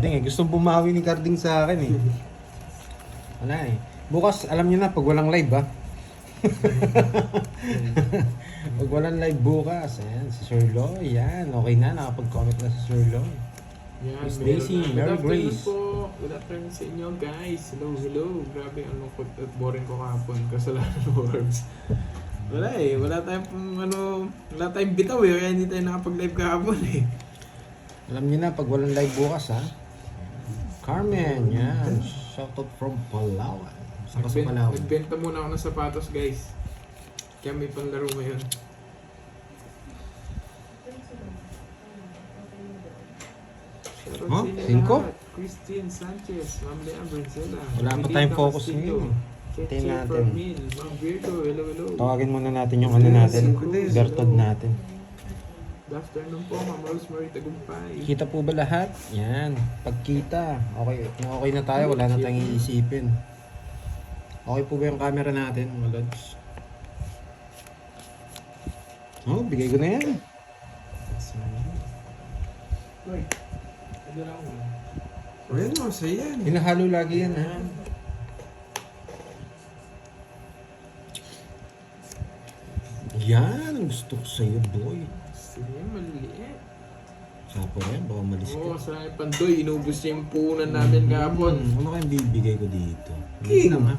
Gustong bumawi ni Carding sa akin eh. Wala eh. Bukas, alam niyo na, pag walang live ha. Pag walang live bukas, ayan, si Sir Loy, yan, okay na, nakapag-comment na si Sir Loy. Yan, Miss meron Daisy, na. Mary Good afternoon Grace. po. Good afternoon sa inyo guys. Hello. Grabe ang lungkot at boring ko kahapon. Kasalanan ng words. Wala eh. Wala tayong bitaw eh. Kaya hindi tayo nakapag-live kahapon eh. Alam niyo na, pag walang live bukas ha. Carmen, yan, shoutout from Palawan. Saan ka sa Palawan? Nagbenta muna ako ng sapatos guys. Kaya may panlaro ngayon. Shoutout Oh, sa inyo 5? lahat. Christine Sanchez, Ma'am Leah Brincela. Wala pa tayong focus ngayon. Tingnan natin. Ma'am Virgo, hello. Tawagin muna natin yung ano natin, Bertod natin. Good afternoon po, Ma'am Rosemary Tagumpay. Kita po ba lahat? Yan. Pagkita. Okay na tayo. Wala na tayong iisipin. Okay po ba yung camera natin, mga lods? Oh, bigay ko na yan. Uy, ano lang ako? Ayan o, sa yan. Hinahalo lagi yan, ha? Yan, ang gusto ko sa'yo, boy. Sige, maliliit. Sapo yan, baka malis Oo, ka. sa Pandoy, inubos niya yung puhunan namin kahapon. Ano kayong bibigay ko dito? King. Lang, ha?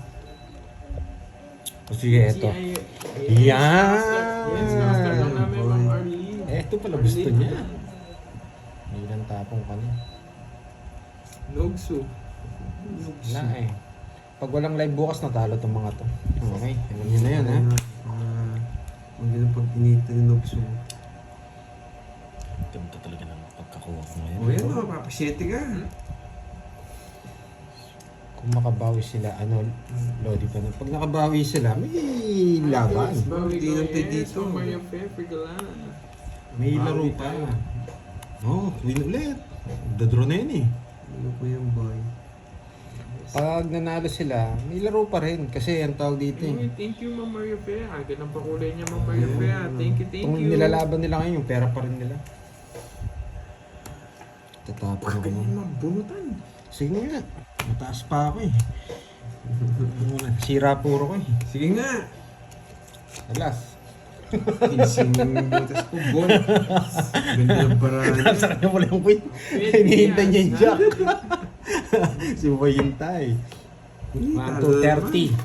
O sige, eto. Yan! Yes, master lang namin, Ma'am Arlene. Eto pala gusto niya. May ilang tapong ka na. Nogsu. Wala eh. Pag walang live bukas, natalo tong mga to. Okay, alam niyo na yan, ha? Huwag na pag inita yung nukso. Ganda talaga ng pagkakuha ko ngayon. O yan o, papasyete ka. Kung makabawi sila, Lodi pa na. Pag nakabawi sila, may laban. Bawi Hindi ko, lang tayo yes, dito. Ma'am Maria Pepe Galan. May laro pa. Oh, win ulit. Dadro na yun eh. Ano po yan, boy? Pag nanalo sila, may laro pa rin. Kasi ang tawag dito eh. Thank you, Ma'am Maria Pepe. Agad ang pakulay niya, Ma'am Maria Pepe. Thank Kung you. nilalaban nila ngayon, yung pera pa rin nila. Tatapon Baka ako. ganyan mabunutan. Sige nga. Mataas pa ako eh. Sira puro ko eh. Sige nga. Alas. Kinsing butas ko, boy. Ganda ng paraan. Nasakyan mo lang queen. Hinihintay niya yung jack. Si Boy hintay. 1, 2, 30.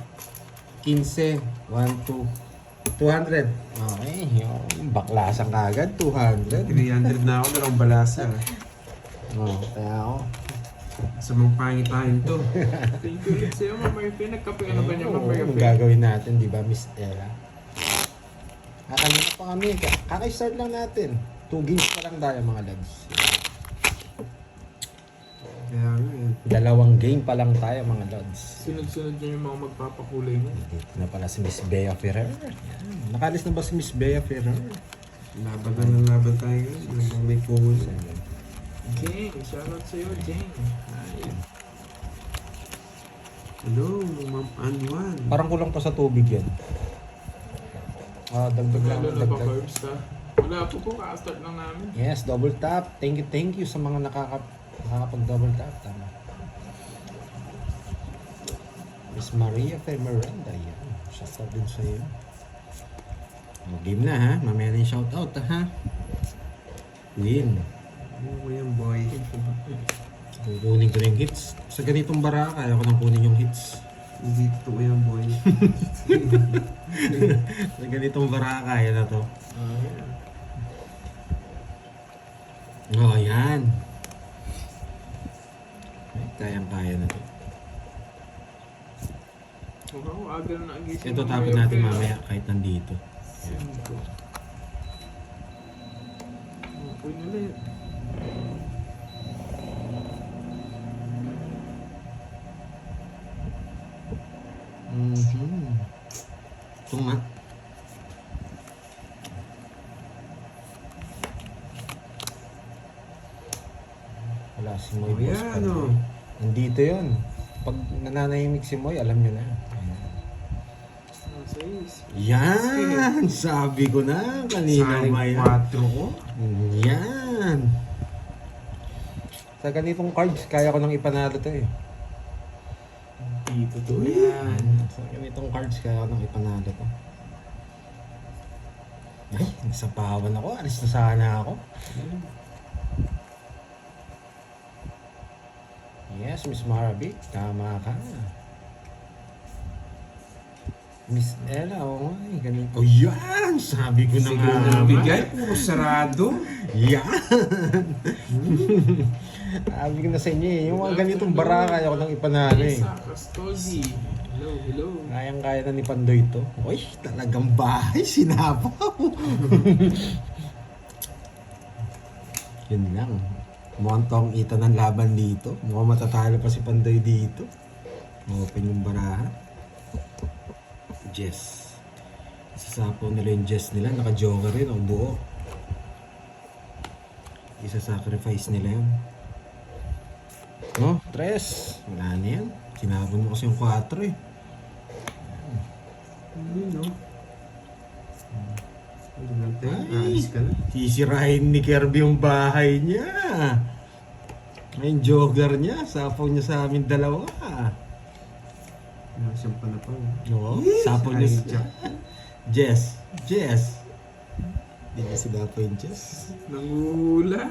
15. 1, 2. 200. Okay. Yung baklasan kagad. 200. 300 na ako, dalawang balasa. Oh, kaya ako. Sa mga pangitain to. Thank you ulit sa'yo, Ma'am Maria Pepe. Nagkape ano ba niya, Ma'am Maria Ang Pepe? gagawin natin, di ba, Miss Ella? Kakanina pa kami. Kaka-start lang natin. 2 games pa lang tayo, mga lads. Kaya nga yan. 2 game pa lang tayo, mga lads. Sunod-sunod niya yung mga magpapakulay mo. Dito na pala si Miss Bea Ferrer. Yan. Nakalis na ba si Miss Bea Ferrer? Laban na ng laban tayo. Habang may puhon. Jeng, shoutout sa'yo, Jeng. Hi. Hello, Ma'am Anwan. Parang kulang pa sa tubig yan. Dagdag lang, Lalo na pa dagdag. carbs ta. Wala po ka-start lang namin. Yes, double tap. Thank you sa mga nakakapag-double tap. Tama. Miss Maria Miranda, yan. Shoutout din sa iyo. Game na ha. Mamaya na yung shoutout ha. Win. Ano mo yan, boy? Kukunin ko na yung hits. Sa ganitong bara, kaya ko nang kunin yung hits. Dito ko yan, boy. Sa ganitong bara, kaya na to. Oh, yan. Ay, kayang-kaya na to. Oo, aga na nagising. Ito tapon natin mamaya kahit nandito. Uy, ulit. Ito nga. Wala si Moy. Oh, Boss yan, pa. oh. Nandito yun. Pag nananahimik si Moy, alam nyo na. Yan! Sabi ko na kanina Sayang may... 4 ko. Yan! Sa ganitong cards, kaya ko nang ipanalo to eh. Hindi totoo yan. Sa ganitong cards, kaya ko nang ipanalo to. Ay, nasapawan ako. Alis na sana ako. Yes, Miss Marabit. Tama ka. Miss Ella, oo nga eh. Ganun. Oh, yan! Sabi ko na Sige nga. na bigay, puro sarado. Yan! Sabi ko na sa inyo eh. Yung mga ganitong bara, kaya ko nang ipanalo eh. Isa, Castoldi. Hello, hello. Kayang-kaya na ni Pandoy to. Uy, talagang bahay. Sinapaw. Yun lang. Mukhang tong ita ng laban dito. Mukhang matatalo pa si Pandoy dito. Open yung baraha. Jess. Isasapaw nila yung Jess nila. Naka-joker rin o buo. Isa-sacrifice nila yun. No, 3. Wala na yan. Sinabon mo kasi yung 4 eh. No? Ano natin? Ay! Alis ka na. Sisirahin ni Kirby yung bahay niya. Yung jogger niya. Sapaw niya sa amin dalawa. Nasaan pa na pa. No? Sapaw niya Ay, sa... Jess. Jess. Hindi niya sinapaw yung Jess. Nangula.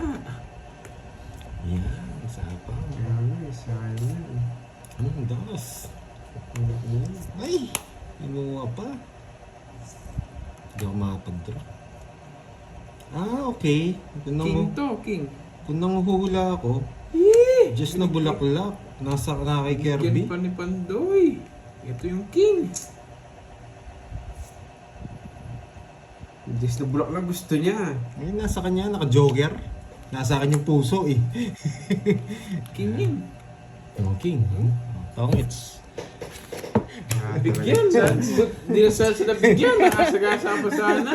Yan. Sapaw. Ay, sayang na. Anong dos? Ay! Inuwa pa. Hindi ako makapag-draw. Ah, okay. Kung King nang, to, king. kung nanguhula ako, just na bulaklak. Nasa na kay Kirby. Bigyan pa ni Pandoy. Ito yung king. Just na bulak lang gusto niya. Ay, nasa kanya, naka-jogger. Nasa kanya yung puso eh. King yun. Oh, king. Tongits. Bigyan. Hindi na sila bigyan. Nakasagasa pa sana.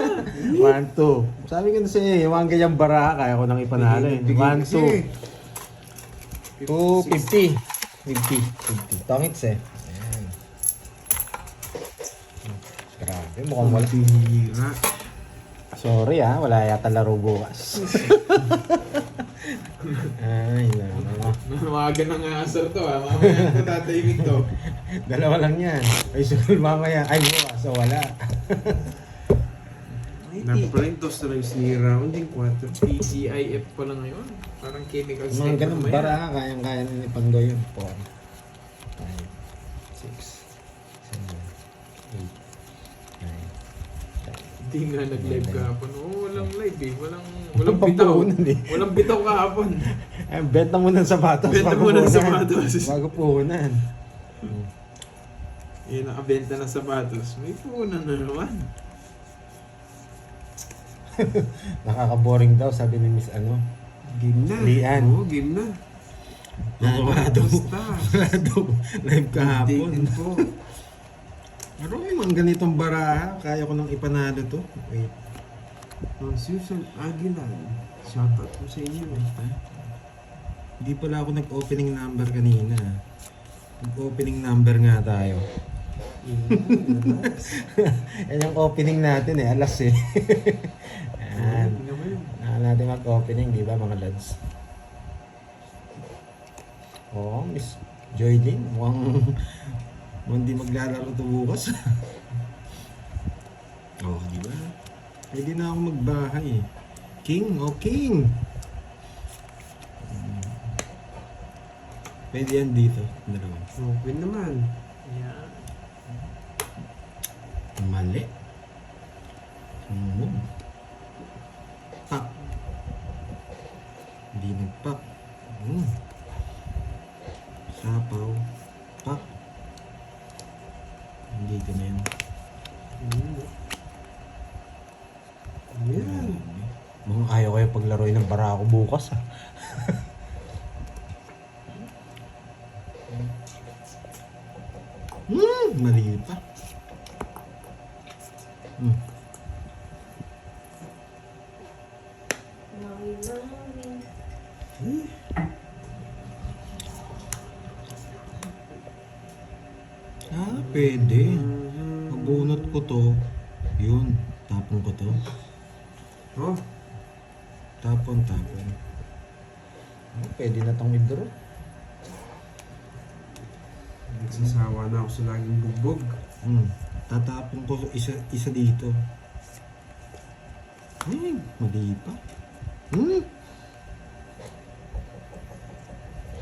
1, 2. Sabi ko na sa inyo, yung mga ganyang bara, kaya ko nang ipanalo eh. 1, 2. 2, 50. 50. Tongits eh. Ayan. Grabe, mukhang wala. Tira. Sorry ah, wala yata laro bukas. Ay, nako. Namaga ng asar to ha. Mamaya ko tatahimik to. Dalawa lang yan. Ay, sunod mamaya. Ay, bukas. So, wala. Dapat pala yung toss na lang sinira. Hindi 4. PCIF pa lang ngayon. Parang chemical Mga state ganun mamaya. bara, kayang-kaya na ni Pandoy yun. 4, 5, 6, 7, 8, 9, 10. Hindi nga nag-live kahapon. Oo, walang live eh. Walang Walang bitaw. pampuhunan eh. Walang bitaw kahapon. Ay, benta mo ng sapatos. Benta bago mo ng puhunan. sapatos. Bago puhunan. Eh, nakabenta ng sapatos. May punan na naman. Nakaka-boring daw, sabi ni Miss ano. Game na. Lian. Oo, game na. Wala daw. Basta. Wala daw. Live kahapon. Updated po. Pero yung mga ganitong baraha, kaya ko nang ipanalo to. Wait. Susan Aguilar. Shoutout po sa inyo. Hindi pala ako nag-opening number kanina. Nag-opening number nga tayo. Yan yung opening natin eh, alas eh. Yan. Natin mag-opening, di ba mga lads? Oo, Miss Joy Jane, mukhang hindi maglalaro ito bukas. Oo, di ba? Pwede na ako magbahay eh. King, oh King! Pwede yan dito. Dalawa. Open naman. Yan. Mali. Pak. Hindi nagpak. Sapaw. Pak. Hindi ka na yan. Yan. Mukhang ayaw kayo paglaroin ng barako bukas ah. Mali pa. Ah, pwede. Pabunot ko to. Yun. Tapon ko to. Oh, Tapon. Pwede na tong i-draw. Nagsasawa na ako sa laging bugbog. Tatapon ko isa dito. Mali pa.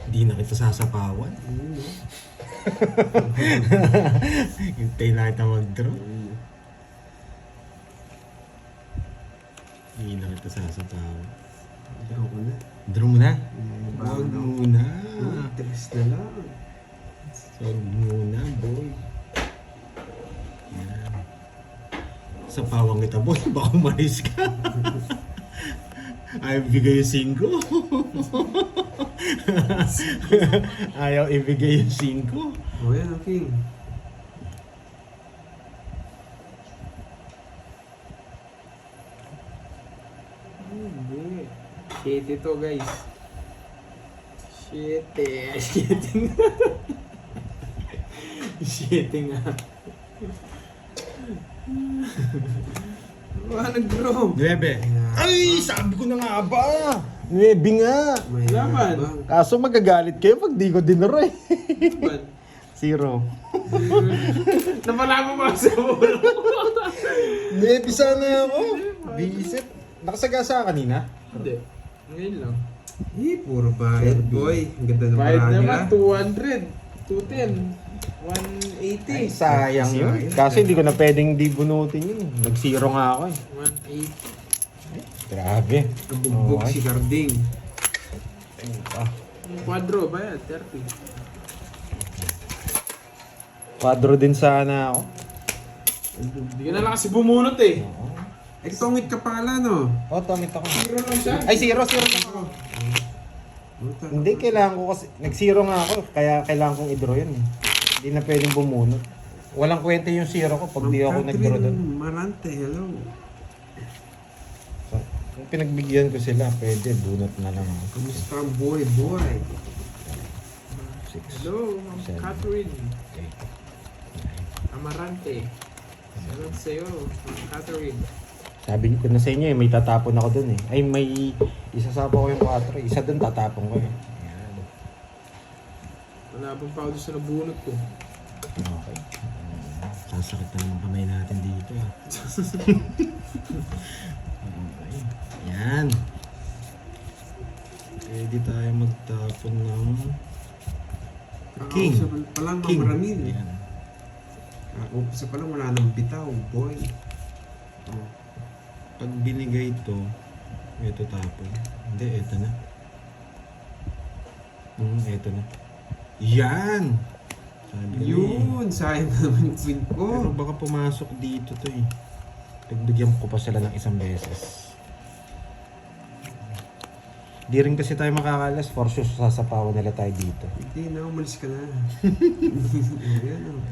Hindi na kita sasapawan. Hintay na kita mag-draw. Hindi na kita sasapawan. Draw ko na. Draw mo na? Huwag Huwag muna. Tres na lang. Huwag muna, boy. Yan. Sa pawang kita, boy. Baka umalis ka. Ayaw ibigay yung 5. Ayaw ibigay yung 5. O yan, okay. Hindi. Shit ito guys. Shit eh. Shitting. Shitting ah. Wala nag-draw. 9. Ay, sabi ko na nga ba? 9 nga. May Laban. habang. Kaso magagalit kayo pag di ko dinuro eh. Ba't? 0. Napala mo ba sa ulo? 9 sana ako. Visit. Nakasagasa ka kanina? Hindi. Ngayon lang. Puro bayad, boy. Ang ganda ng Bayad paraan naman, nila. 200, 210, 180. Ay, sayang yun. Kasi hindi ko na pwedeng di bunutin yun. Nag-0 nga ako eh. 180. Grabe. Nabugbog si Carding. Yung quadro, bayad, 30. Quadro din sana ako. Hindi ka na lang kasi bumunot eh. Eh, tungit ka pala, no? Tomit ako. Zero lang siya. Ay, 0 lang ako. Puta. Hindi, kailangan ko kasi, nag-0 nga ako, kaya kailangan kong i-draw yun eh. Hindi na pwedeng bumunot. Walang kwenta yung 0 ko pag di ako nag-draw doon. Marante, hello. So, kung pinagbigyan ko sila, pwede, bunot na lang ako. Kamusta ang boy, boy? 6. Hello, Ma'am Seven. Catherine. Okay. Amarante. Salamat sa'yo, Ma'am Catherine. Sabi ko na sa inyo eh, may tatapon ako doon eh. Ay, may isasapa ko yung 4. Isa doon tatapon ko eh. Ayan. Wala pang pa ako doon sa nabunot ko. Okay. Sasakit na naman kamay natin dito ah. Okay. Yan. Pwede tayo magtapon ng King. Sa palang King. mamaramin. Yan. Ako sa palang wala nang bitaw, boy. Oh. Pag binigay ito, ito tapon. Hindi, ito na. Ito na. Yan! Sabi ko Yun, sayang naman yung queen Pero ko. baka pumasok dito to eh. Pagbigyan ko pa sila ng isang beses. Di rin kasi tayo makakalas. For sure, sasapawan nila tayo dito. Hindi na, umalis ka na. Ayan, oh.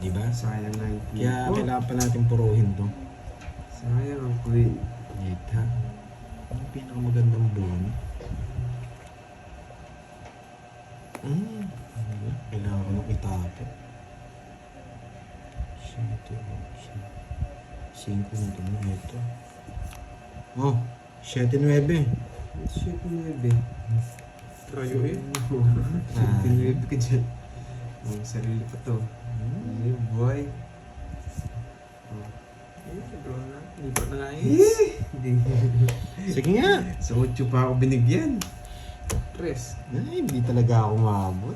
Di ba? Sayang na yung queen Kaya ko. kailangan pa natin puruhin to. Sayang ang queen. Dita. Ang pinakamagandang buwan. Kailangan ko nang itapon. 5 na ito na ito. Oh, 7-9. Shit, 9. Trayo eh. 9 ka dyan. Oh, sarili pa to. Ay, boy. Oh. Draw na. Lipat na nga yun. Hindi. Sige nga. Sa 8 pa ako binigyan. 3. Ay, hindi talaga ako maabot.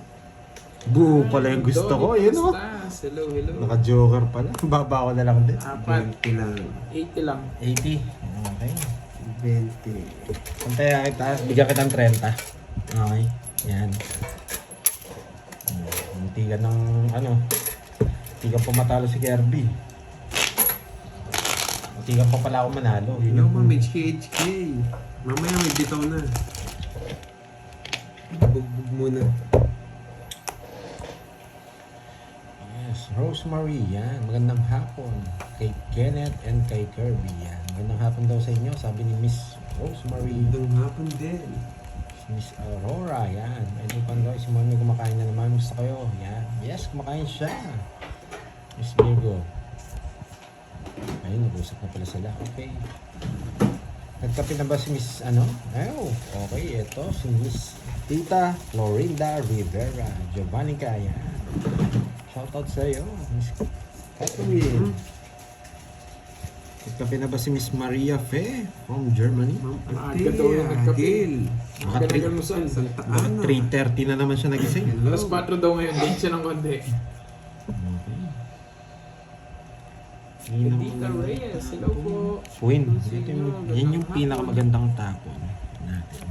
Buo pala yung gusto ko. Yun o. Hello, hello. Naka-joker pala. Baba ko na lang din. 4. 20 lang. 80 lang. 80. Okay. 20. Pantaya kita. Bigyan kita ng 30. Okay. Yan. Hindi ka ng ano. Hindi ka pumatalo si Kirby. Hindi ka pa pala ako manalo. Yun Hello, yung ma'am. HK. Mamaya may bitaw na. Bugbog muna. Yes, Rosemary, yan. Magandang hapon. Kay Kenneth and kay Kirby, yan. Magandang hapon daw sa inyo, sabi ni Miss Rosemary. Magandang hapon din. Miss Aurora, yan. Ano pa daw, si Mami kumakain na naman. Gusto kayo, yan. Yes, kumakain siya. Miss Virgo. Ay, nag-usap na pala sila. Okay. Nagkape na ba si Miss ano? Oh, okay. Ito si Miss Tita Florinda Rivera. Giovanni Kaya. Shoutout sa iyo, Miss Catherine. Nagkape na ba si Miss Maria Fe from Germany? Ma'am Aga daw yung nagkape. Gil. Baka Aga tri- nag-almusal. Santa Baka Ana. 3:30 na naman siya nagising. Hello. Alas 4 daw ngayon, din siya ng konti. Okay. Tita Reyes, hello po. Queen, yan yung pinakamagandang tapon natin.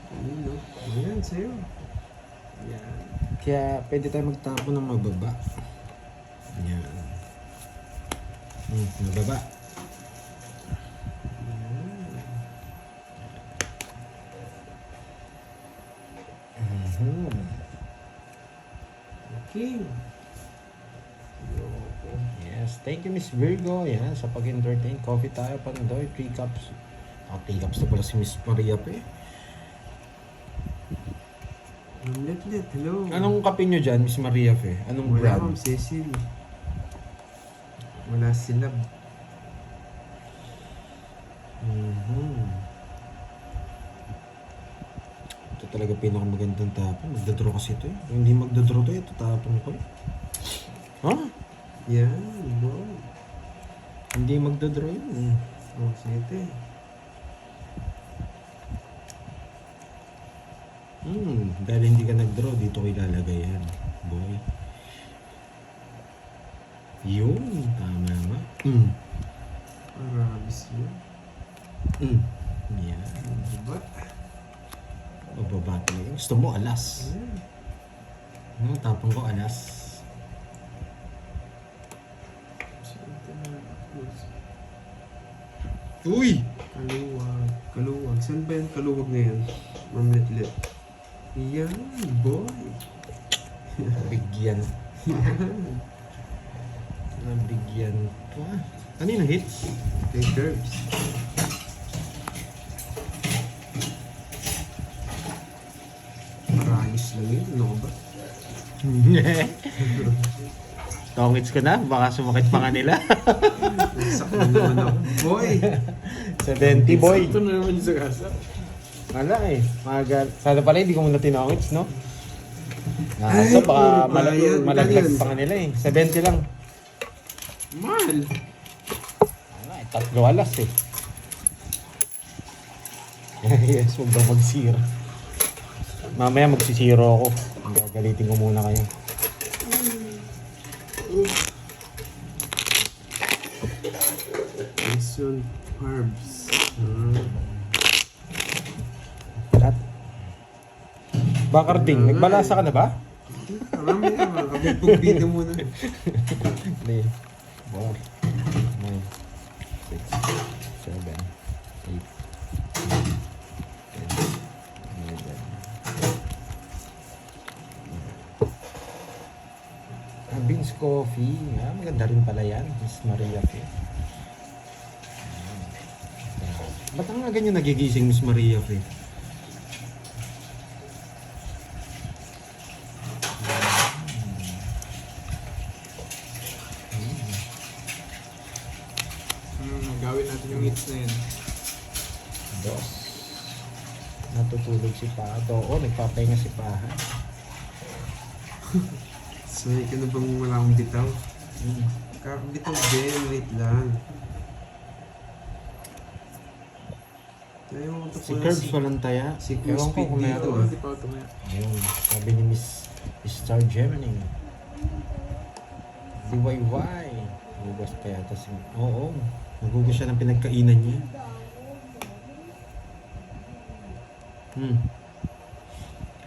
Ano? Ayan, sa'yo. Ayan. Kaya pwede tayo magtapon ng mababa. Yan. Mababa. Mhm. Okay. Yes, thank you Miss Virgo. Yan, sa pag-entertain. Coffee tayo, pandoy, 3 cups. 3 cups na pala si Miss Maria pa eh. Let, hello. Anong kape nyo dyan, Miss Maria Fe? Anong Wala, brand? Ma'am Cecil. Wala sila. Mhm. Ito talaga pinakamagandang tapon. Magdadraw kasi ito eh. Kung hindi magdadraw to, ito tapon ko eh. Ha? Yan, wow. Hindi magdadraw yun. Oh, sete. Dahil hindi ka nag-draw, dito ko ilalagay yan. Boy. Yun, tama nga. Arabis yun. Yan. Diba? Mababa talaga. Gusto mo, alas. Ayan. Tapon ko, alas. Uy! Kaluwag. Kaluwag. Saan ba yung kaluwag na yan? Ma'am Letlet. Yan, boy. Bigyan. Nabigyan ko. Ano yung hits? Kay Curbs. Marayos lang yun. Ano ka ba? Tongits ko na, baka sumakit pa kanila. Sakto naman ako. Boy! 70 boy. Sakto na naman sa kasa. Wala eh. Sana pala hindi ko muna tinongits, no? Nasa baka puro bayad. malaglag Ganyan. pa kanila eh. 70 lang. Mahal. Wala eh, 3 alas eh. Yes, huwag daw mag-zero. Mamaya magsisiro ako. Gagalitin ko muna kayo. Jason Harbs. Cut. Bakarding, nagbalasa ka na ba? Marami na. Makakabit pong video muna. 3, 4, 9, 6, 7, 8, 9, 10, 11. Beans Coffee. Maganda rin pala yan. Miss Maria Fe. Ba't ang ganyan nagigising, Miss Maria Fe? Gawin natin yung hits na yun. Dos. Natutulog si Pato. Oo, nagpapahinga si Paha. Sanay ka na bang wala akong bitaw? Kakabitaw din. Wait lang. Ayaw ko Si Curbs walang taya. si Ewan ko Speed kung dito, meron. Hindi pa ako tumaya. Ayun, sabi ni Miss Star Gemini. DIY. Hugas pa yata si... Oo, nagugas siya ng pinagkainan niya.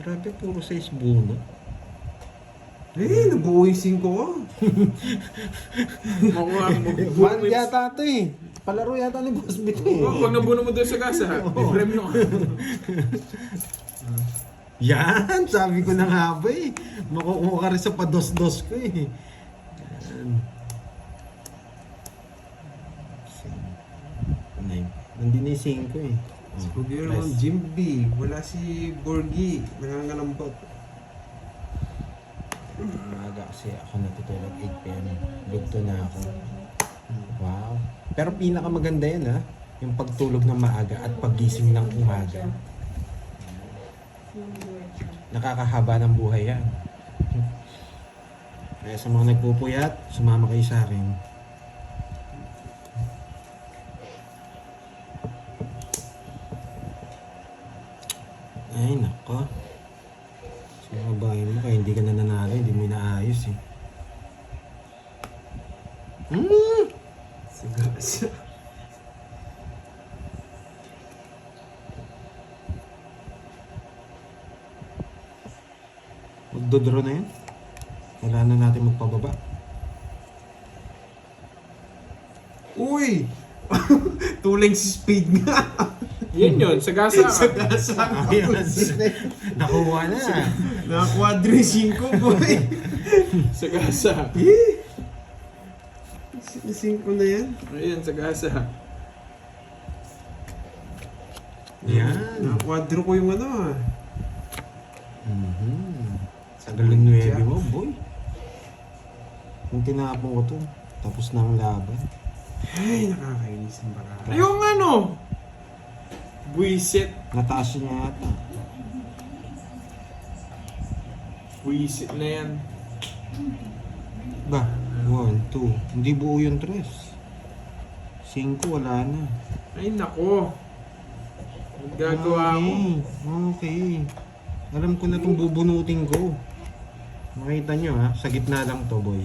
Grabe, puro size buno. Nabuo yung 5 ko. Makuha mo. One yata ito eh. Palaro yata ni Boss Bito eh. Pag nabuno mo doon sa kasa, may premyo ka. Yan, sabi ko na nga ba eh. Makukuha ka rin sa pados-dos ko eh. Yan. Nandun na yung 5 eh. Si Pugiro ng Jim B. Wala si Borgie. Nangangalambot. Umaga kasi ako natutulog 8 p.m. Lugto na ako. Wow. Pero pinakamaganda yan ha, yung pagtulog ng maaga at paggising ng umaga. Nakakahaba ng buhay yan. Kaya sa mga nagpupuyat, sumama kayo sa akin. Ay nako. Sinabahin mo kaya hindi ka na nanalo, hindi mo inaayos eh. Sigasa. Magdodraw na yan. Wala na natin magpababa. Uy! Tuling si speed nga. Yun, sagasa ka. Sagasa ako. Nakuha na. Naka-quadri 5 boy. Sagasa. Eh! 5 na yan. Ayun, sagasa. Yan. Naka-quadro ko yung ano ah. Sa galing 9 mo, boy. Kung tinapon ko to, tapos na ang laban. Ay, nakakainis ang baka. Yung ano? Buisit. Nataas niya yata. Buisit na yan. Ba? 1, 2. Hindi buo yung 3. 5, wala na. Ay, nako. Ang gagawa mo. Okay. Alam ko na itong bubunutin ko. Makita nyo ha, sa gitna lang to boy.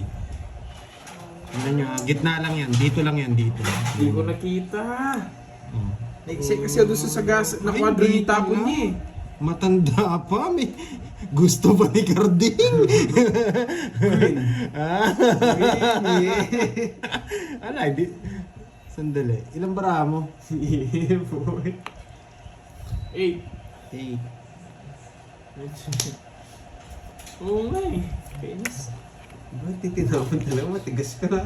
Tignan nyo ha, gitna lang yan. Dito lang yan, dito. Hindi ko nakita. Oh. Nagsik kasi doon sa sagasa. Na kwadro Ay, ni tapon dito niya eh. Matanda pa, may gusto pa ni Carding. Ala, hindi. Sandali. Ilang bara mo? Yeah, boy. 8. 8. Oo nga eh. Kainis. Ba't titinapon talaga? Matigas ka na.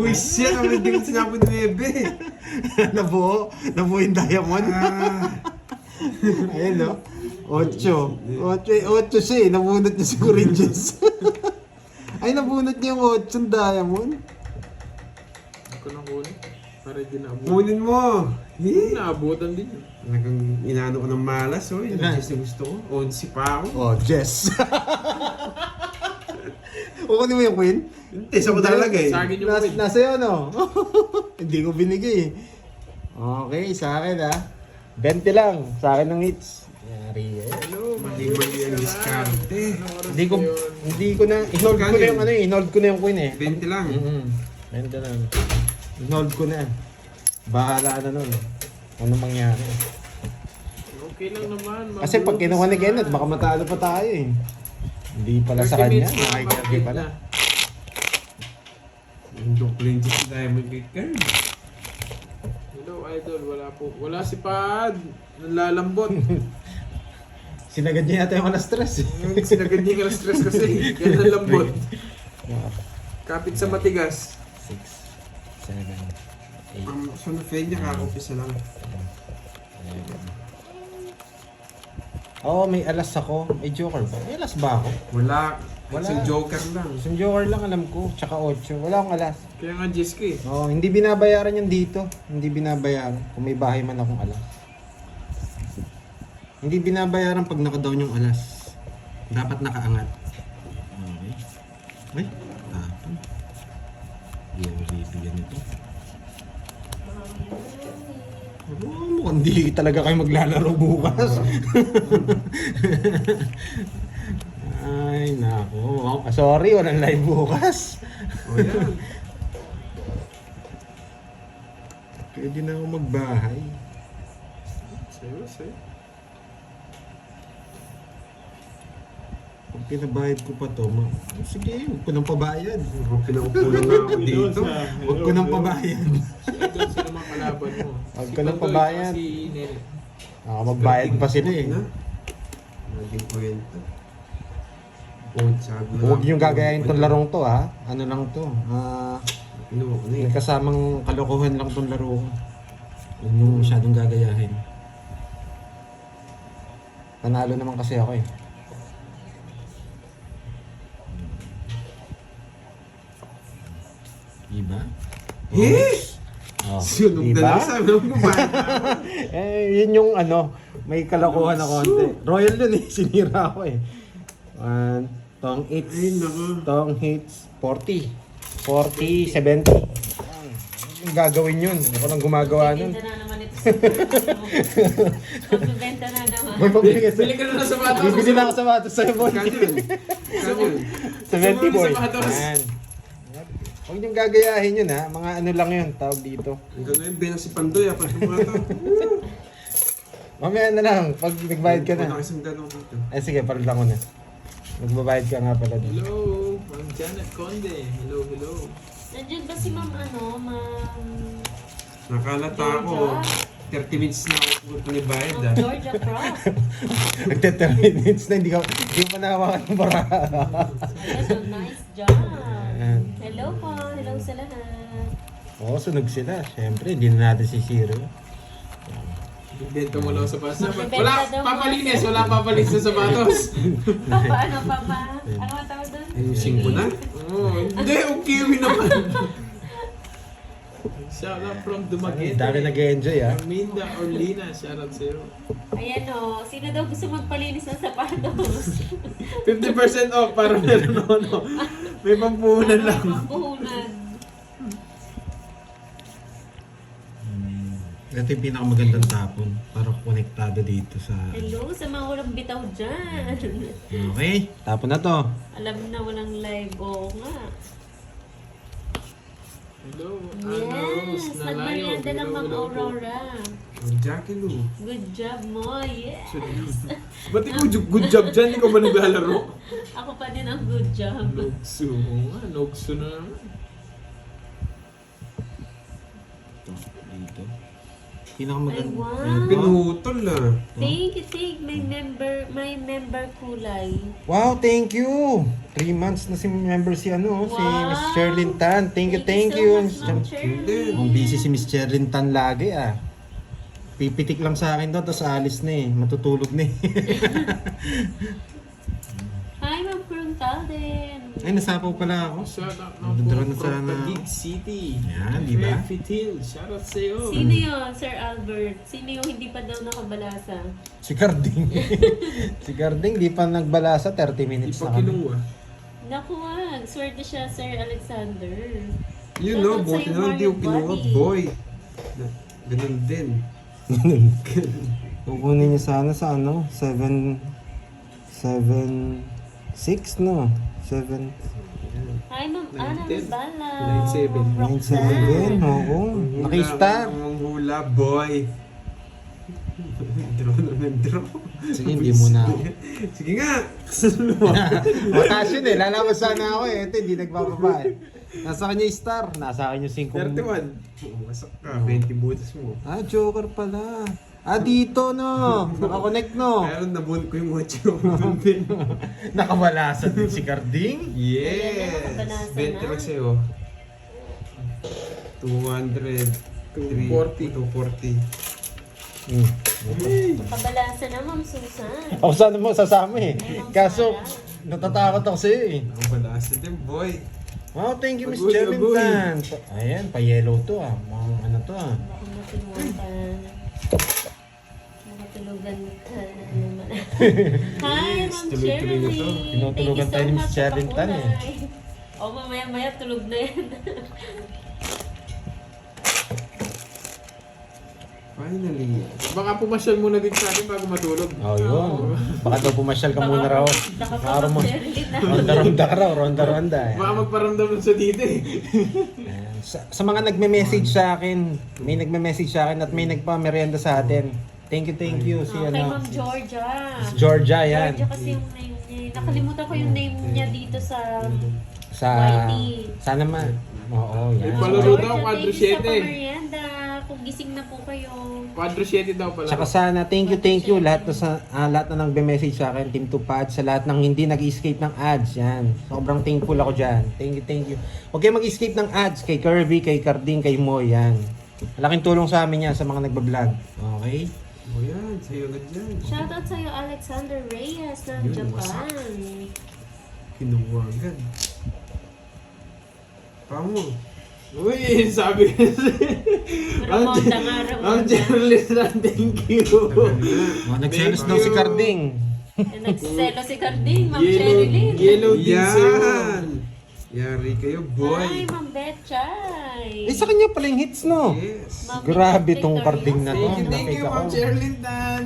Uy, siya kami din sinapon 9. Nabuo yung diamond. Ayun no. 8 siya eh. Nabunot niya si Corinthians. Ay, nabunot niya yung 8 yung diamond. Ako na kunin. Para di naabutan. Kunin mo. Naabutan din yun. Talagang inaano ko ng malas, oy. Ilan? Just na gusto ko. 11 pa ako. Oh, Jess. Kukunin mo yung queen? Hindi, sa ko talaga eh. Sa akin yung win. Nasa iyo, no? Hindi ko binigay. Okay, sa akin ha. 20 lang. Sa akin ng hits. Yari eh. Hello, Mali-mali ang diskarte. Hindi ko na, inold ko na yung ano eh. Inold ko na yung queen eh. 20 lang. 20 lang. Inold ko na. Bahala na nun. Ano mangyari. Okay lang naman. Kasi pag kinuha ni Kenneth, baka matalo pa tayo eh. Hindi pala sa kanya. Nakikirdi pala. Yung duplin sa diamond kay Kern. Hello, idol. Wala po. Wala si Pad. Nalalambot. Sinagad niya yata yung alas stress eh. Sinagad niya yung stress kasi. Kaya nalambot. Kapit sa matigas. 6, 7, 8, Ang sunod fade niya, kakupisa lang. 11. Oo, may alas ako. May joker ba? May alas ba ako? Wala. Wala. Isang joker lang. Isang joker lang alam ko. Tsaka 8. Wala akong alas. Kaya nga Jessica eh. Oo, hindi binabayaran yan dito. Hindi binabayaran. Kung may bahay man akong alas. Hindi binabayaran pag naka-down yung alas. Dapat nakaangat. Okay. Ay, tapon. Hindi ako bibigyan nito. Oh, mukhang di talaga kayo maglalaro bukas. Ay, nako. Sorry, walang live bukas. O yan. Pwede na ako magbahay. Sa'yo, sa'yo. Pag pinabayad ko pa to, sige, huwag ko nang pabayad. Pinaupulan nga ako dito. Huwag ko nang pabayad. Si idol, sino mga kalaban mo? Huwag Si ka nang Pandoy, pabayad. Si Nene. Magbayad pa sila eh. Naging kwento. Sabi na Huwag lang. niyong gagayahin tong larong to ha. Ano lang to. Pinuha ko na May eh. kasamang kalokohan lang tong laro ko. Huwag niyong masyadong gagayahin. Panalo naman kasi ako eh. Diba? Eh! Oh, Sunog diba? na lang sabi mo kumain. Yun yung ano, may kalokohan na konti. Royal yun eh, sinira ko eh. Tong hits, Ay, naku. tong hits, 40. 40, 70. Yung gagawin yun. Ako lang gumagawa nun. Bibenta na naman ito. Magbibenta na naman. May pabili ka Bili ka na ng sapatos. Bibili na ako sa sapatos sa'yo, boy. Kano yun? Kano yun? 70, boy. Sapatos. Yan. Huwag niyong gagayahin yun ha. Mga ano lang yun, tawag dito. Hanggang ngayon, binang si Pandoy, pa sa mga to. Mamaya na lang, pag nagbayad ka na. Wala kasing gano'n dito. Eh sige, parang lang ko na. Magbabayad ka nga pala dito. Hello, Ma'am Janet Conde. Hello, hello. Nandiyan ba si ma'am ma'am Nakalata ako. 30 minutes na ako pupunta ni Bayad Ma'am Georgia Cross? Nagte-10 minutes na, hindi mo nahawakan ng bara. Ayun, nice job. Ayan. Hello po, hello sa lahat. Oo, sunog sila. Siyempre, hindi na natin si Zero. Bibenta mo lang sa sapatos. Magbibenta Wala, daw papalinis. Wala papalinis sa sapatos. Papa, ano papa? Ano ang tawag doon? Ayusin ko na. Oh, hindi, okay naman. Shout out from Dumaguete. Dami nag-enjoy ah. Aminda Orlina, shout out sa'yo. Ayan o, sino daw gusto magpalinis ng sapatos? 50% off para meron ano. May pampuhunan lang. Puhunan. Ito yung pinakamagandang tapon para konektado dito sa... Hello sa mga walang bitaw dyan. Okay, tapon na to. Alam na walang live. Oo nga. Hello, Ana Rose Yes! Nalayo. Magmerienda ng Ma'am Hello, hello po. Aurora. Ang Jackie Lou. Good job mo, yes! Ba't ikaw good job dyan? Ikaw ba naglalaro? Ako pa din ang good job. Nogsu. Oo nga, Nogsu na naman. Ito, dito. Pinakamaganda. Ay, wow. Pinutol ah. Thank you. May member kulay. Wow, thank you! 3 months na si member si ano, si Wow. Miss Sherlyn Tan. Thank you. so much, Ma'am Hindi. Shirley. Ang busy si Miss Sherlyn Tan lagi ah. Pipitik lang sa akin to, tapos alis na eh. Matutulog na eh. Hi, Ma'am Pruntalden. Ay, nasapaw pala ako. Shout out na Magdadala na po from sana. Taguig City. Yan, di ba? Fitil, shout out sa'yo. Sino yun, Sir Albert? Sino yung hindi pa daw nakabalasa? Si Carding. Si Carding, di pa nagbalasa, 30 Di minutes pa na kami. kinuha. Naku, wag. Swerte siya, Sir Alexander. Yun no, Shoutout buti sa'yo, na lang di Mario ko kinuha, Buddy. boy. Ganun din. Kukunin niya sana sa ano, 7, 6 no? 7, Hi, Ma'am Ana 9-10. Bala. 9-7. 9, 7, oo. Naki-star. Ang hula, boy. Draw na nag-draw. Sige, hindi mo na ako. Sige nga. Mataas yun eh, lalabas sana ako eh. Ito, hindi nagbababa eh. Nasa kanya yung star, nasa akin yung 5. 31. Masak ka, 20 butas mo. Ah, joker pala. Ah, dito no. Nakakonect no. Kaya lang nabun ko yung mocho. Nakabalasa din si Carding. Yes! Nakabalasa 20 na. lang sa'yo. 200. 240. 240. Kabalasa na, Ma'am Susan. Ako sana mo sasama eh. Kaso, natatakot ako sa'yo eh. Ang balasa din, boy. Wow, thank you Miss Agoy, Jerlyn agoy. Tan. Ayan, pa-yellow to ah. Mga ano to ah. Baka matulugan. Matulugan ka na naman. Hi, Ma'am tuloy-tuloy na to. Shirley. Tinutulugan tayo ni Miss Thank you so much Shirley sa Tan eh. pakulay. O, mamaya-maya tulog na yan. Finally. Baka pumasyal muna din sa akin bago matulog. Oh, yun. Baka daw pumasyal ka muna raw. Araw mo. Shirley na. Ronda-ronda ka raw, ronda-ronda. Baka magparamdam nun sa dito eh. Ayan. Sa mga nagme-message sa akin, may nagme-message sa akin at may nagpa-merienda sa atin. Thank you. Si Kay ano, Ma'am Georgia. si Georgia, yan. Georgia kasi yung name niya. Nakalimutan ko yung name niya dito sa... Sa, Whitey. sana man. Oo, yan. Palaro Georgia, daw, thank you 4-7. sa pamerienda. Kung gising na po kayo. 4-7 daw pala. Tsaka sana, thank you lahat na nagbe-message sa akin, Team Tupad, sa lahat ng hindi nag-escape ng ads, yan. Sobrang thankful ako dyan. Thank you. Huwag kayo mag-escape ng ads kay Kirby, kay Carding, kay Moy, yan. Malaking tulong sa amin yan sa mga nagbablog. Okay? O yan, sa'yo agad yan. Shoutout sa'yo Alexander Reyes ng Yun, Japan. Kinuha agad. Pamo. Uy, sabi kasi. Ramonda nga, Ma'am Ramonda. Charlene, thank you. Oh, nagselos daw si Carding. Nagselo si Carding, Ma'am Yellow, Sherilyn. yellow din sa'yo. Yan! Yari kayo, Ay, boy! Ma'am Betchay. Eh, sa kanya pala yung hits, no? Yes! Ma'am Grabe Victoria. tong Carding na to. Thank you, Nakita ko. Ma'am Charlene Dan.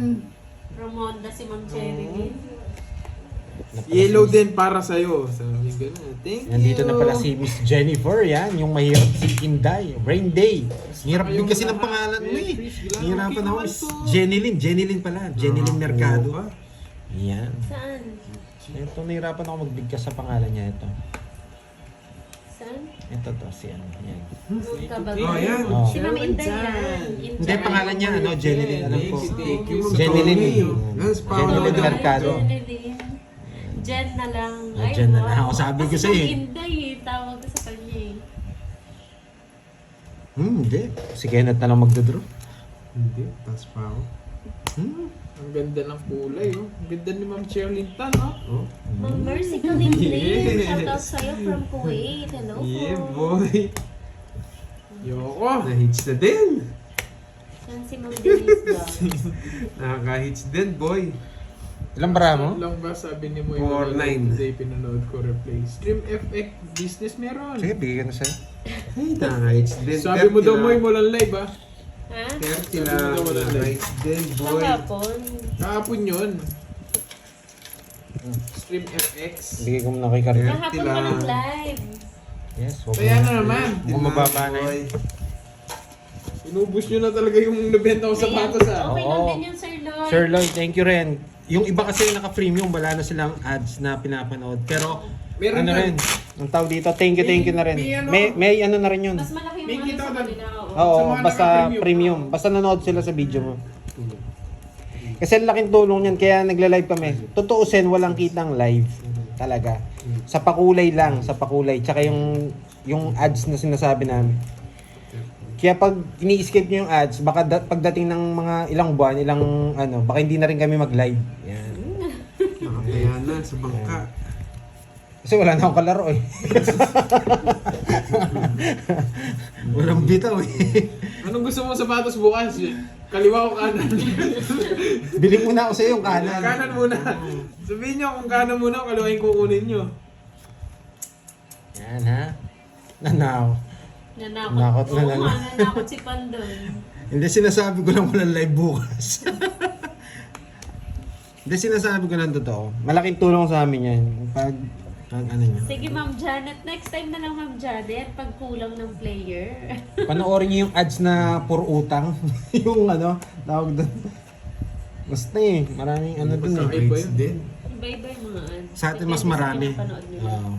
Ramonda si Ma'am Sherilyn. Yellow din para sa'yo. Sabi ko na, thank you. Nandito na pala si Miss Jennifer, yan. Yung mahirap si Inday. Rain Day. Hirap din kasi ng pangalan mo eh. Hirapan ako. Miss Jenilyn. Jenilyn pala. Jenilyn Mercado. Yan. Saan? Ito, nahirapan ako magbigkas sa pangalan niya ito. Saan? Ito to, si ano. Yan. Nung kabag. Oh, yan. Oh. Si Ma'am Inday yan. Hindi, pangalan niya, ano, Jenilyn. Alam ko. Thank you. Jenilyn. Yes, Paolo Jenilyn daw. Mercado. Jenilyn. Jen na lang. Ah, Jen na lang. wow. Ako sabi ko Kasi sa'yo Ma'am eh. Inday eh. Tawag ko sa kanya eh. Hindi. Si Kenneth na lang magdodraw. Hindi, taas pa ako. Ang ganda ng kulay, oh. Ang ganda ni Ma'am Charlene Tan, oh. Oh, Ma'am Mercy Kalimlin. Yes. Shout out sa'yo from Kuwait. Hello po. yeah, boy! Yoko. Na-hits na din! Yan si Ma'am Denise ba? Nakaka-hits din, boy! Ilang bara mo? Lang ba sabi ni mo 4-9. Today pinanood ko replay. Stream FX business meron. Sige, bigyan ko na sa'yo. Ay, nakaka-hits din. Sabi mo daw mo walang live, ah. Ha? 30 na nakaka-hits din, boy! Kahapon. Kahapon yun. Stream FX. Bigay ko muna kay Carmen. Kahapon pa ng live. Yes, wag Kaya mo. na naman. Kung mababa na boy. yun. Inubos nyo na talaga yung nabenta ko sapatos, ah. Okay lang Oo. din yun, Sir Lloyd. Sir Lloyd, thank you rin. Yung iba kasi naka-premium, wala na silang ads na pinapanood. Pero, Meron ano na. rin, ang tawag dito, thank you na rin. May ano na rin yun. Mas malaki yung May ano kita sa doon. kanila. Oo. Oo, Sa mga basta naka-premium. premium. Basta nanood sila sa video mo. Kasi ang laking tulong yan, kaya nagla-live kami. Tutuusin, walang kitang live. Talaga. Sa pakulay lang, sa pakulay. Tsaka yung ads na sinasabi namin. Kaya pag ini-skip nyo yung ads, baka pagdating ng mga ilang buwan, baka hindi na rin kami mag-live. Yan. Nakataya na sa bangka. Kasi wala na akong kalaro eh. Walang bitaw eh. Anong gusto mo sapatos bukas? Kaliwa o kanan? Bili muna ako sa iyo yung kanan. Kanan muna. Sabihin nyo kung kanan muna o kaliwa yung kukunin nyo. Yan ha. Nanaw. Nanakot. Nakot na Oo lang. nga, nanakot si Pandoy. Hindi, sinasabi ko lang walang live bukas. Hindi, sinasabi ko lang totoo. Malaking tulong sa amin yan. Pag ano nyo. Sige, Ma'am Janet. Next time na lang, Ma'am Janet. Pag kulang ng player. Panoorin nyo yung ads na puro utang. Yung tawag doon. Basta eh, maraming ano doon eh. Pagkakaiba Hits yun. din. Iba-iba yung mga ads. Sa atin mas Depende marami. Sa pinapanood nila. Oo.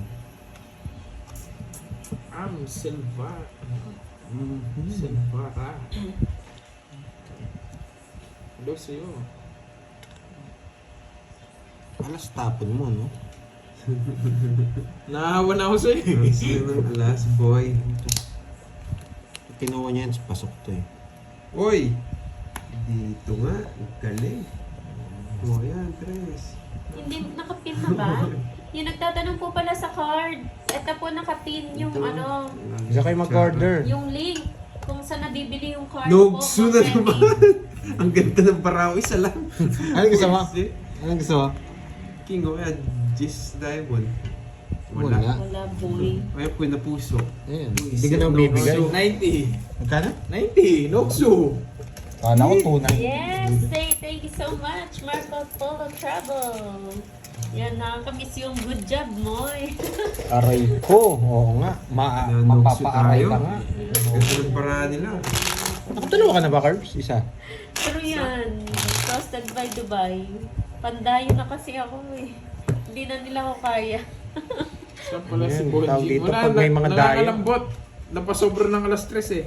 Silva. Mhm. Silvara. Hello sa'yo. Alas tapon mo, no? Nahawa na ako sa'yo. Taas na ng alas, boy! Kinuha niya yan, pasok to eh. Uy! Dito nga, galing. O yan, Tres. Hindi, nakapin na ba? Yung nagtatanong po pala sa card. Ito po nakapin yung Ito. Isa kayo mag-order. yung link. Kung saan nabibili yung card Nogsu na Ma'am naman! Ang ganda ng paraw, isa lang. Anong gusto mo? Anong gusto mo? King o yan, Gis Diamond. Wala. Wala. Wala, boy. Kaya po na puso. Ayan. Hindi ka na bibigay. 90. Magkano? 90. Noksu. Kala ko tunay. Yes, thank you so much, Marco Polo Travel. Yan, nakakamiss yung good job mo eh. Aray ko. Oo nga. Nanokso Mapapaaray tayo. ka nga. Ganda ng paraan nila. Nakatalawa ka na ba, Carbs? Isa. Pero yan, toasted by Dubai. Pandayo na kasi ako eh. Hindi na nila ako kaya. Siya pala si Ayan, Bonji. tawag dito Wala, pag may mga dayo. nakakalambot. Napasobra ng alas 3 eh.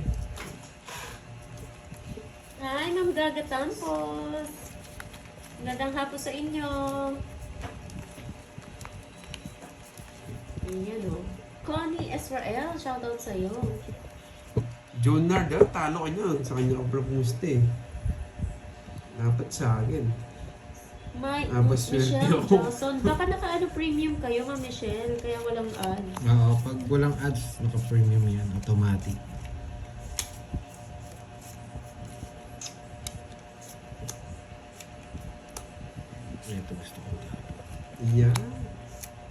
Hi, Ma'am Gaga Tampos. Magandang hapon sa inyo. Ayan o. Connie Israel, shoutout sa'yo. John Nard, talo ka niyan. Sa kanya ako propuste eh. Dapat sa akin. Tapos Michelle Johnson. Baka naka-ano premium kayo, Ma'am Michelle, kaya walang ads. Oo, pag walang ads, naka-premium yan, automatic. Ito gusto ko. Yan.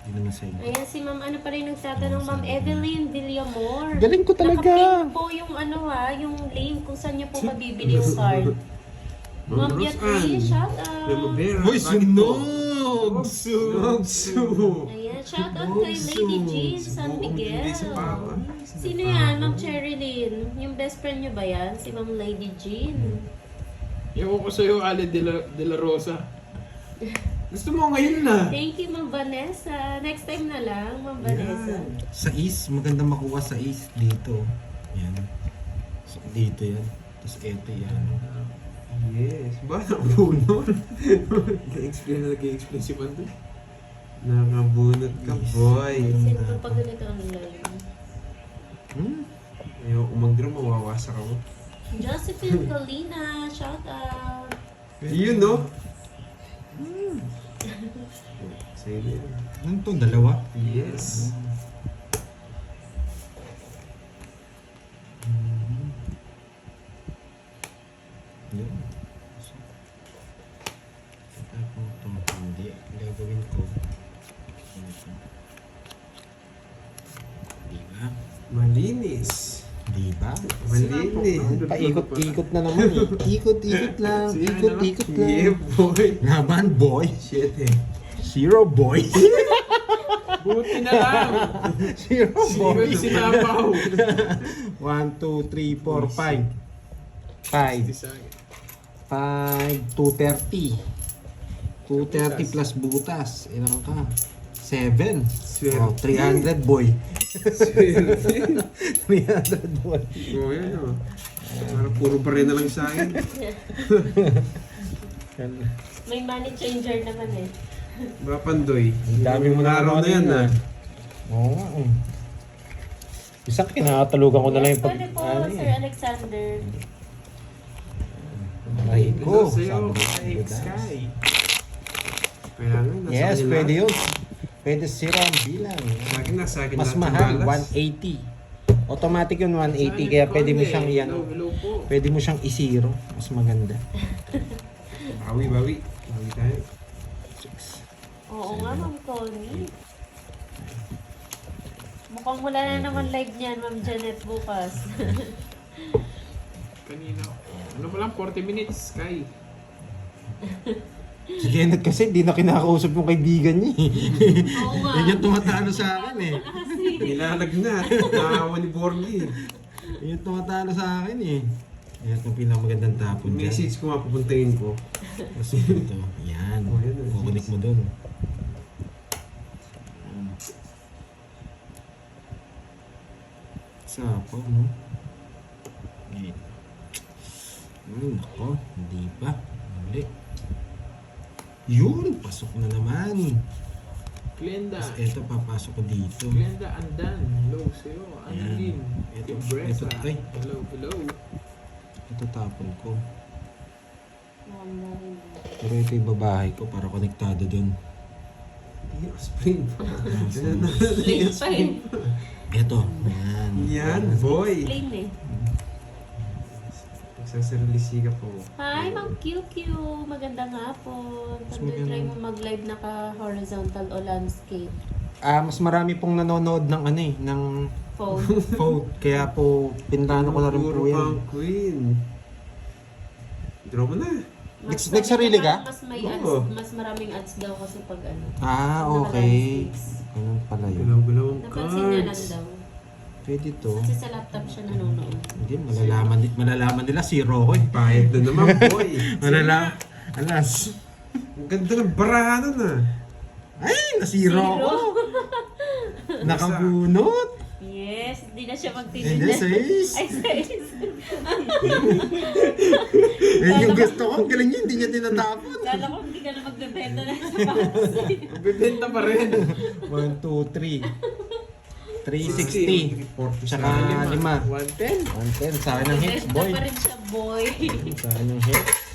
Hindi naman sa inyo. Ayan, si Ma'am, ano pa rin nagtatanong, Ma'am Evelyn Villamor. Galing ko talaga. Nakapin po yung ano yung link kung saan niyo po mabibili yung card. Ma'am Beatrice, shout out. Primavera. Hoy, sunog! Ayan, shout out kay Lady Jean San Miguel. Sa papa. Sino yan, Ma'am Cherilyn? Yung best friend niyo ba yan? Si Ma'am Lady Jean? Yung ko sa'yo, Ale de la Rosa. Gusto mo ngayon na. Thank you, Ma'am Vanessa. Next time na lang, Ma'am Vanessa. Sa east, maganda makuha sa east dito. Yan. So, dito yan. Tapos eto yan. Yes. Ba, nakabunot? Nag-explain si Mando. Nakabunot ka, boy. Sino pa pag ganito ang live? Ayoko mag-draw, mawawasak ako. Josephine Colina, shout out. Yun, no? Sa'yo na yan. Ano to? Dalawa? Yes. Yan. Tapos ito, hindi. Gagawin ko. Ito. Diba? Malinis. Diba? Malinis. Paikot-ikot na naman eh. Ikot-ikot lang. Ikot-ikot Yeah, lang. boy. Laban, boy. Shit, eh. Zero, boy. Buti na lang. Zero, boy. Si Napaw. 1, 2, 3, 4, 5. 5. 5, 230. 230 plus butas. Ilan ka? 7. Oh, 300 boy. 300 boy. Oo, yan, oh. Parang puro pa rin na lang sa akin. May money changer naman eh. Ba, Pandoy? Ang dami mo na araw na yan, ah. Oo nga. Isa kinakatalugan ko na lang Yes, yung pag... pwede po, ano Sir eh. Alexander. Ay ko. Ito sa'yo, Sabi kay ko, Sky. Kaya nga, nasa Yes, kanila. pwede yun. Pwede zero ang bilang. Sa akin na, sa akin Mas lahat ng mahal, balas. 180. Automatic yun, 180. Kaya pwede mo siyang iyan. Hello po. Pwede mo siyang i-zero. Mas maganda. Bawi. Bawi tayo. Oo nga, Ma'am Connie. Mukhang wala na naman live niyan, Ma'am Janet, bukas. Kanina. Ano pa lang, 40 minutes, Sky. Si Kenneth kasi di na kinakausap yung kaibigan niya eh. Oo nga. Yan yung tumatalo sa akin eh. Nilalagnat. Nakawa ni Borgie. Yan yung tumatalo sa akin eh. Yan itong pinakamagandang tapon dyan. Message ko nga, pupuntahin ko. Kasi ito, yan. Oh, yan, Kukunik mo dun. Sapo, no? Yan. Nako, hindi pa. Mali. Yun, pasok na naman. Glenda. Tapos eto, papasok ko dito. Glenda Andan. Hello sa'yo. Annalyn. Ito, Bresa. ito, ay. Hello. Ito tapon ko. Wala rin. Pero ito yung babae ko para konektado dun. Hindi ako spring. Plain pa eh. Ito, yan. Yan, boy. Plain eh. Nagsasaralisi ka po. Hi, Ma'am QQ. Magandang hapon. Mas Pag try maganda. mo mag-live naka-horizontal o landscape. Mas marami pong nanonood ng ano eh, ng Phone. phone. Kaya po, pinlano ko na rin po Puro yan. pang queen. Draw mo na. Nagsarili ka? Mas may Oo. ads, mas maraming ads daw kasi pag ano. Okay. naka-landscapes. Ganun pala yun. Gulaw-gulaw ang Napansin niya lang cards. daw. Pwede to. Kasi sa laptop siya nanonood. Hindi, malalaman nila zero ko eh. Pahit na naman, boy. Malalaman. Alas. Ang ganda ng barahan nun, ah. Ay, nasiro ko. Nakabunot. Yes, hindi na siya Hindi, magtitinda. sis. Ay, sis. Yan yung gusto ko. Ang galing yun, hindi niya tinatapon. Kala ko hindi ka na magbebenta na sa package. Bibenta pa rin. 1, 2, 3. 360. Tsaka 5. 110. 110. Sa akin ng hits, boy. Benta pa rin siya, boy. Sa akin ng hits.